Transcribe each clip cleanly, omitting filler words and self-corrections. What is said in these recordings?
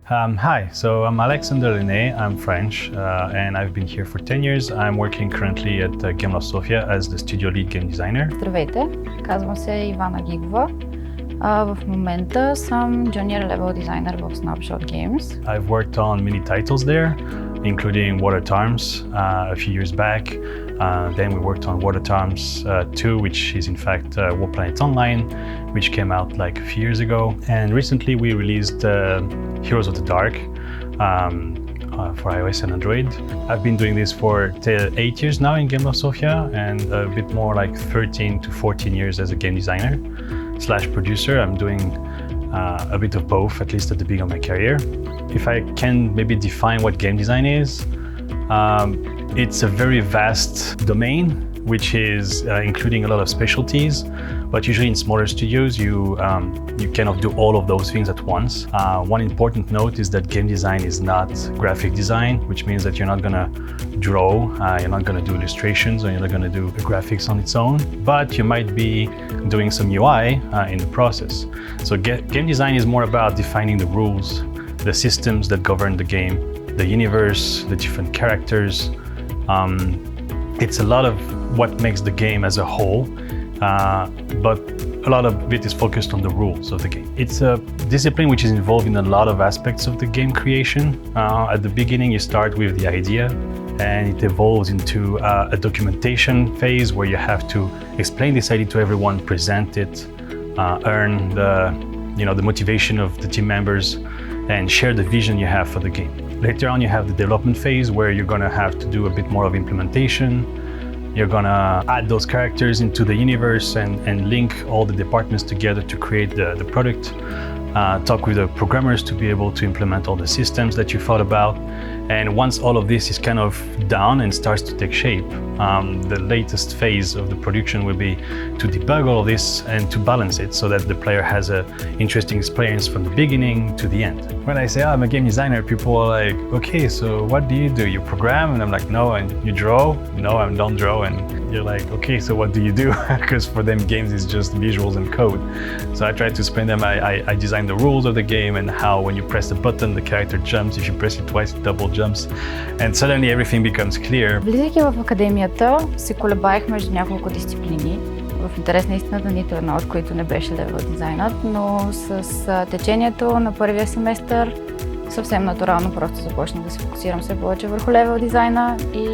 Hi, so I'm Alexander Lene, I'm French, and I've been here for 10 years. I'm working currently at Gameloft Sofia as the studio lead game designer. Здравейте, казвам се Ивана Гигова. В момента съм junior level designer в Snapshot Games. I've worked on many titles there, including Water Arms a few years back. Then we worked on Water Arms 2, which is in fact War Planet Online, which came out like a few years ago. And recently we released Heroes of the Dark for iOS and Android. I've been doing this for 8 years now in Gameloft Sofia, and a bit more like 13 to 14 years as a game designer / producer. I'm doing a bit of both, at least at the beginning of my career. If I can maybe define what game design is, it's a very vast domain, which is including a lot of specialties, but usually in smaller studios you cannot do all of those things at once. One important note is that game design is not graphic design, which means that you're not going to draw, you're not going to do illustrations, or you're not going to do graphics on its own, but you might be doing some UI in the process. So game design is more about defining the rules, the systems that govern the game, the universe, the different characters. It's a lot of what makes the game as a whole, but a lot of it is focused on the rules of the game. It's a discipline which is involved in a lot of aspects of the game creation. At the beginning you start with the idea, and it evolves into a documentation phase where you have to explain this idea to everyone, present it, earn the motivation of the team members, and share the vision you have for the game. Later on you have the development phase where you're going to have to do a bit more of implementation. You're going to add those characters into the universe and link all the departments together to create the product. Talk with the programmers to be able to implement all the systems that you thought about. And once all of this is kind of done and starts to take shape, the latest phase of the production will be to debug all of this and to balance it so that the player has an interesting experience from the beginning to the end. When I say, I'm a game designer, people are like, okay, so what do? You program? And I'm like, no. And you draw? No, I don't draw. And you're like, okay, so what do you do? Because for them, games is just visuals and code. So I try to explain them, I design the rules of the game and how when you press the button, the character jumps. If you press it twice, it double jumps. And suddenly everything becomes clear. Влизайки в академията, се колебаех между няколко дисциплини. В интерес на истината, нито една от които не беше левел дизайнът, но с течението на първия семестър съвсем натурално просто започнах да се фокусирам все повече върху левел дизайна и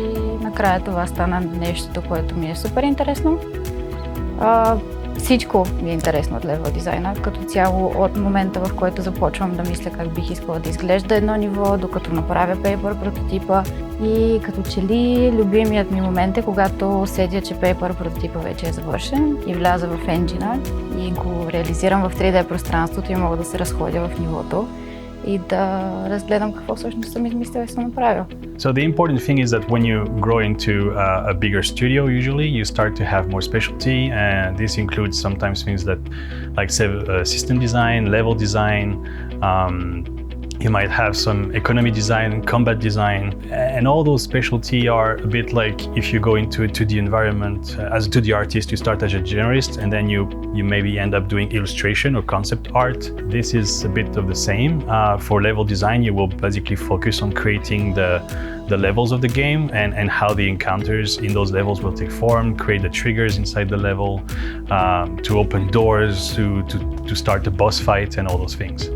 накрая това стана нещото, което ми е супер интересно. Всичко ми е интересно от левел дизайна, като цяло от момента, в който започвам да мисля как бих искала да изглежда едно ниво, докато направя paper прототипа, и като че ли любимият ми момент е когато седя, че paper прототипа вече е завършен и вляза в енджина и го реализирам в 3D пространството и мога да се разходя в нивото и да разгледам какво всъщност съм измислила и съм направил. So the important thing is that when you grow into a bigger studio, usually you start to have more specialty, and this includes sometimes things that like system design, level design. You might have some economy design, combat design, and all those specialty are a bit like if you go into a 2D environment as a 2D artist, you start as a generalist and then you maybe end up doing illustration or concept art. This is a bit of the same. For level design, you will basically focus on creating the levels of the game and how the encounters in those levels will take form, create the triggers inside the level, to open doors, to start the boss fight and all those things.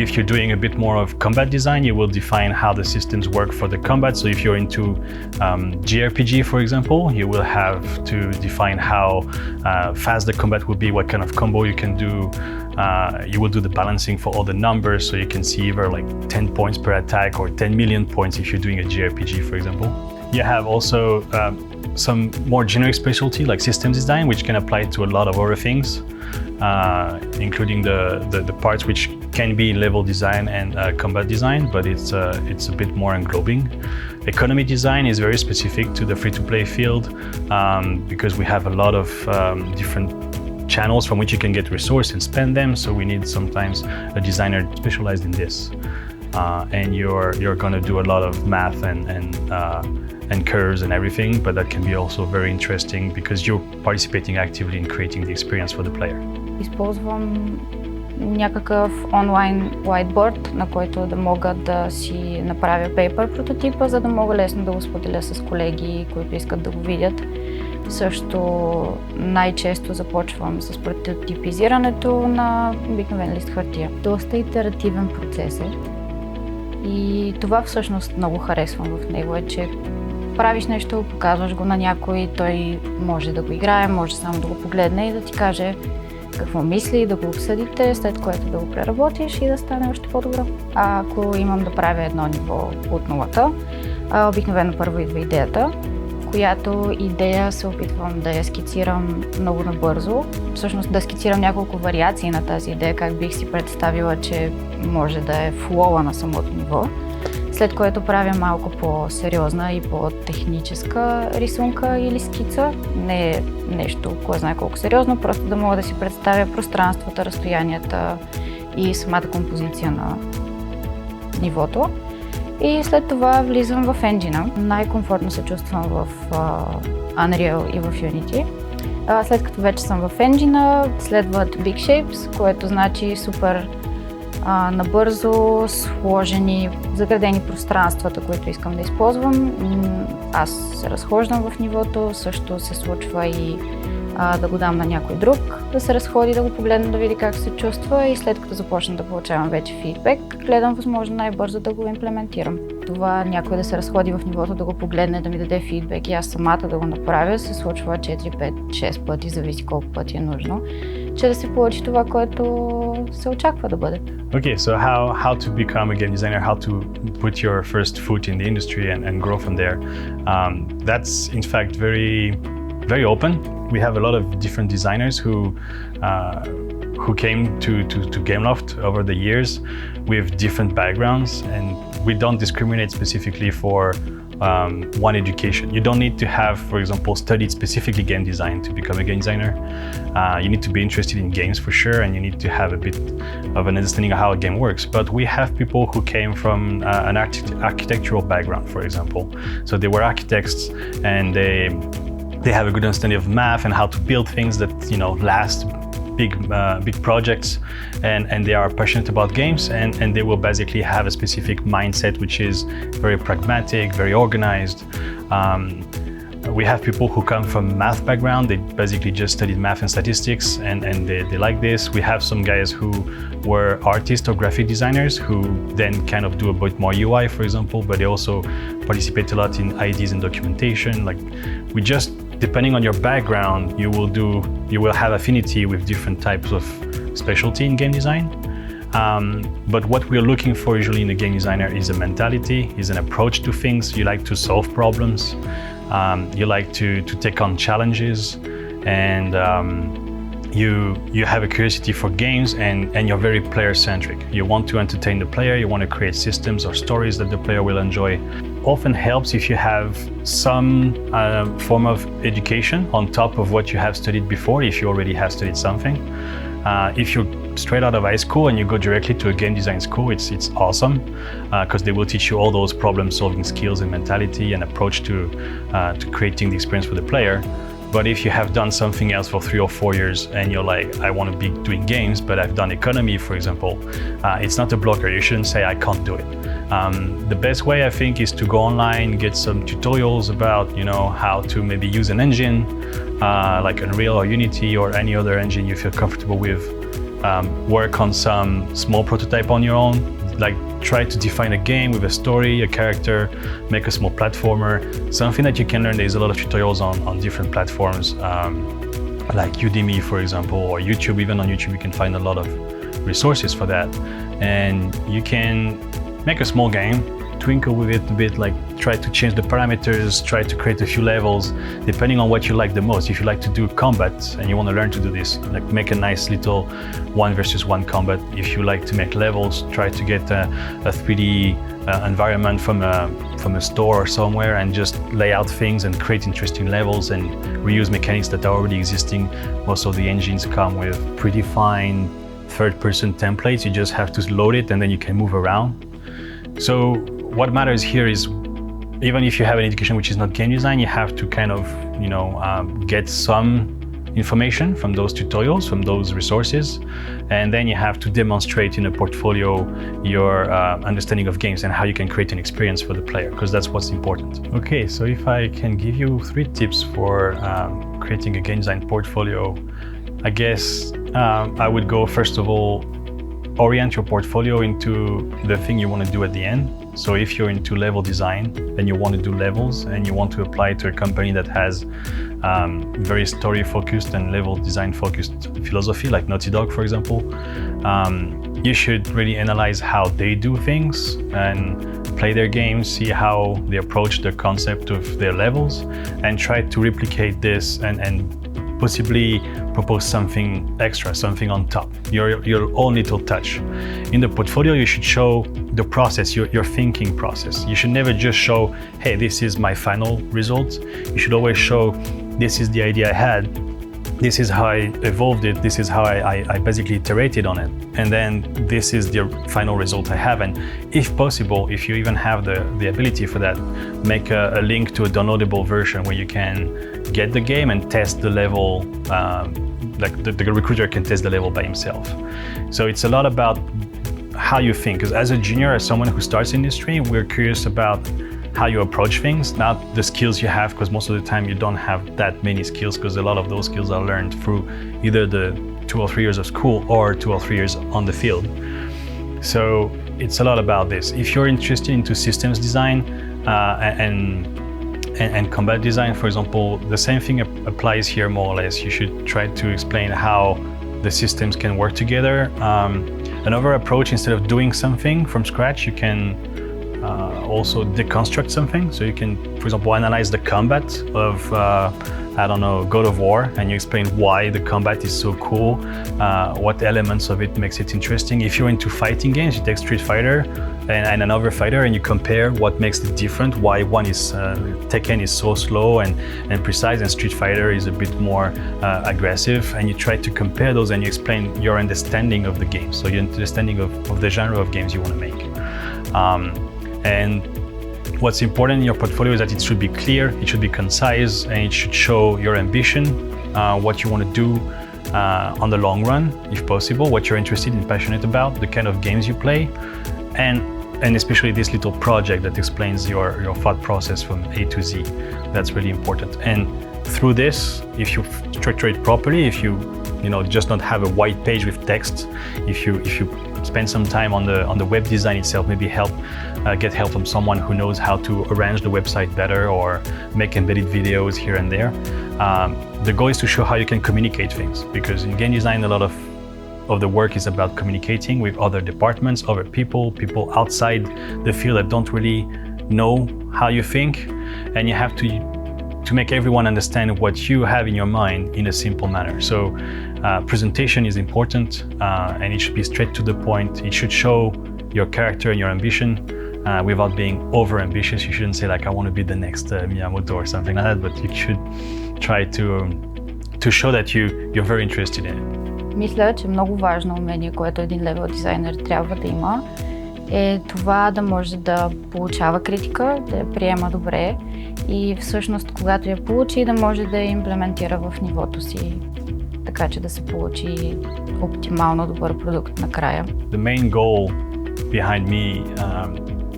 If you're doing a bit more of combat design, you will define how the systems work for the combat. So if you're into JRPG, for example, you will have to define how fast the combat will be, what kind of combo you can do. You will do the balancing for all the numbers, so you can see either like 10 points per attack or 10 million points if you're doing a JRPG, for example. You have also some more generic specialty like systems design, which can apply to a lot of other things, including the parts which can be level design and combat design, but it's a bit more englobing. Economy design is very specific to the free-to-play field because we have a lot of different channels from which you can get resource and spend them, so we need sometimes a designer specialized in this. And you're going to do a lot of math and curves and everything, but that can be also very interesting because you're participating actively in creating the experience for the player. Използвам някакъв онлайн whiteboard, на който да мога да си направя paper прототипа, за да мога лесно да го споделя с колеги, които искат да го видят. Също най-често започвам с прототипизирането на обикновен лист хартия. Доста итеративен процес е и това всъщност много харесвам в него, е, че правиш нещо, показваш го на някой, той може да го играе, може само да го погледне и да ти каже какво мисли, да го обсъдите, след което да го преработиш и да стане още по-добро. Ако имам да правя едно ниво от нулата, обикновено първо идва идеята, която идея се опитвам да я скицирам много набързо. Всъщност да скицирам няколко вариации на тази идея, как бих си представила, че може да е флоуа на самото ниво. След което правя малко по-сериозна и по-техническа рисунка или скица. Не е нещо, кой знае колко сериозно, просто да мога да си представя пространствата, разстоянията и самата композиция на нивото. И след това влизам в енджина. Най-комфортно се чувствам в Unreal и в Unity. След като вече съм в енджина, следват Big Shapes, което значи супер набързо сложени, заградени пространствата, които искам да използвам. Аз се разхождам в нивото, също се случва и да го дам на някой друг, да се разходи, да го погледна, да види как се чувства и след като започна да получавам вече фидбек, гледам възможно най-бързо да го имплементирам. Това някой да се разходи в нивото, да го погледне, да ми даде фидбек и аз самата да го направя, се случва 4, 5, 6 пъти, зависи колко пъти е нужно, че да се получи това, което се очаква да бъде. Okay, so how to become a game designer, how to put your first foot in the industry and grow from there. That's in fact very open. We have a lot of different designers who came to Gameloft over the years with different backgrounds, and we don't discriminate specifically for one education. You don't need to have, for example, studied specifically game design to become a game designer. You need to be interested in games for sure, and you need to have a bit of an understanding of how a game works. But we have people who came from an architectural background, for example. So they were architects, and they have a good understanding of math and how to build things that last, big projects, and they are passionate about games, and they will basically have a specific mindset which is very pragmatic, very organized. We have people who come from math background. They basically just studied math and statistics, and they like this. We have some guys who were artists or graphic designers who then kind of do a bit more UI, for example, but they also participate a lot in IDs and documentation. Like, we just, depending on your background, you will have affinity with different types of specialty in game design. But what we're looking for usually in a game designer is a mentality, is an approach to things. You like to solve problems. You like to take on challenges, and you have a curiosity for games, and you're very player-centric. You want to entertain the player, you want to create systems or stories that the player will enjoy. Often helps if you have some form of education on top of what you have studied before, if you already have studied something. If you're straight out of high school and you go directly to a game design school, it's awesome because they will teach you all those problem-solving skills and mentality and approach to creating the experience for the player. But if you have done something else for 3 or 4 years and you're like, I want to be doing games, but I've done economy, for example, it's not a blocker. You shouldn't say, I can't do it. The best way, I think, is to go online, get some tutorials about, how to maybe use an engine, like Unreal or Unity or any other engine you feel comfortable with. Work on some small prototype on your own, like try to define a game with a story, a character, make a small platformer, something that you can learn. There's a lot of tutorials on different platforms, like Udemy, for example, or YouTube. Even on YouTube, you can find a lot of resources for that. And you can make a small game, twinkle with it a bit, like try to change the parameters, try to create a few levels, depending on what you like the most. If you like to do combat and you want to learn to do this, like make a nice little 1 versus 1 combat. If you like to make levels, try to get a 3D environment from a store or somewhere and just lay out things and create interesting levels and reuse mechanics that are already existing. Most of the engines come with predefined third-person templates. You just have to load it and then you can move around. So what matters here is, even if you have an education which is not game design, you have to kind of, get some information from those tutorials, from those resources, and then you have to demonstrate in a portfolio your understanding of games and how you can create an experience for the player, because that's what's important. Okay, so if I can give you 3 tips for creating a game design portfolio, I guess I would go, first of all, orient your portfolio into the thing you want to do at the end. So if you're into level design and you want to do levels and you want to apply to a company that has very story focused and level design focused philosophy, like Naughty Dog, for example, you should really analyze how they do things and play their games, see how they approach the concept of their levels, and try to replicate this and possibly propose something extra, something on top, your own little touch. In the portfolio, you should show the process, your thinking process. You should never just show, hey, this is my final result. You should always show, this is the idea I had, this is how I evolved it, this is how I basically iterated on it, and then this is the final result I have. And if possible, if you even have the ability for that, make a link to a downloadable version where you can get the game and test the level, like the recruiter can test the level by himself. So it's a lot about how you think, because as a junior, as someone who starts in industry, we're curious about how you approach things, not the skills you have, because most of the time you don't have that many skills, because a lot of those skills are learned through either the 2 or 3 years of school or 2 or 3 years on the field. So it's a lot about this. If you're interested into systems design and combat design, for example, the same thing applies here more or less. You should try to explain how the systems can work together. Another approach, instead of doing something from scratch, you can also deconstruct something. So you can, for example, analyze the combat of, I don't know, God of War, and you explain why the combat is so cool, what elements of it makes it interesting. If you're into fighting games, you take Street Fighter and another fighter, and you compare what makes it different, why one is, Tekken is so slow and precise, and Street Fighter is a bit more aggressive, and you try to compare those and you explain your understanding of the game, so your understanding of the genre of games you want to make. And what's important in your portfolio is that it should be clear, it should be concise, and it should show your ambition, what you want to do on the long run, if possible, what you're interested and passionate about, the kind of games you play, and especially this little project that explains your thought process from A to Z. That's really important. And through this, if you structure it properly, if you just not have a white page with text, if you spend some time on the web design itself, maybe get help from someone who knows how to arrange the website better or make embedded videos here and there. The goal is to show how you can communicate things, because in game design, a lot of the work is about communicating with other departments, other people outside the field that don't really know how you think, and you have to make everyone understand what you have in your mind in a simple manner. So presentation is important, and it should be straight to the point. It should show your character and your ambition without being over ambitious. You shouldn't say like, I want to be the next Miyamoto or something like that, but you should try to show that you're very interested in it. Мисля, че много важно умение, което един левел дизайнер трябва да има, е това да може да получава критика, да я приема добре и всъщност, когато я получи, да може да я имплементира в нивото си, така че да се получи оптимално добър продукт накрая. The main goal behind me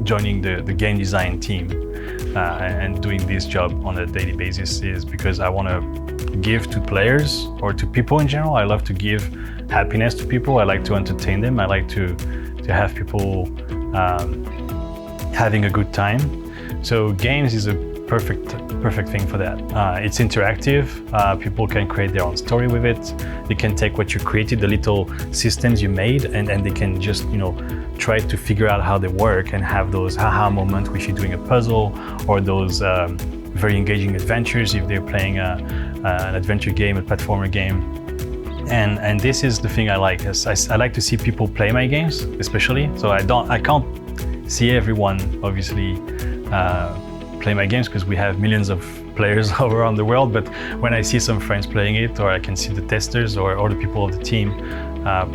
joining the game design team and doing this job on a daily basis is because I want to give to players or to people in general. I love to give happiness to people. I like to entertain them. I like to have people having a good time. So games is a perfect thing for that. It's interactive. People can create their own story with it. They can take what you created, the little systems you made, and they can just try to figure out how they work and have those haha moments if you're doing a puzzle, or those very engaging adventures if they're playing an adventure game, a platformer game. And this is the thing I like. I like to see people play my games, especially. So I can't see everyone obviously play my games because we have millions of players all around the world. But when I see some friends playing it, or I can see the testers or the people of the team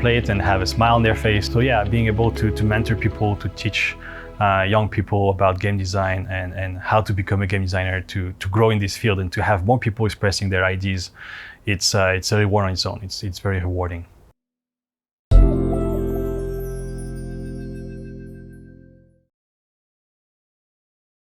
play it and have a smile on their face. So yeah, being able to mentor people, to teach young people about game design and how to become a game designer, to grow in this field and to have more people expressing their ideas it's a reward on its own. It's very rewarding.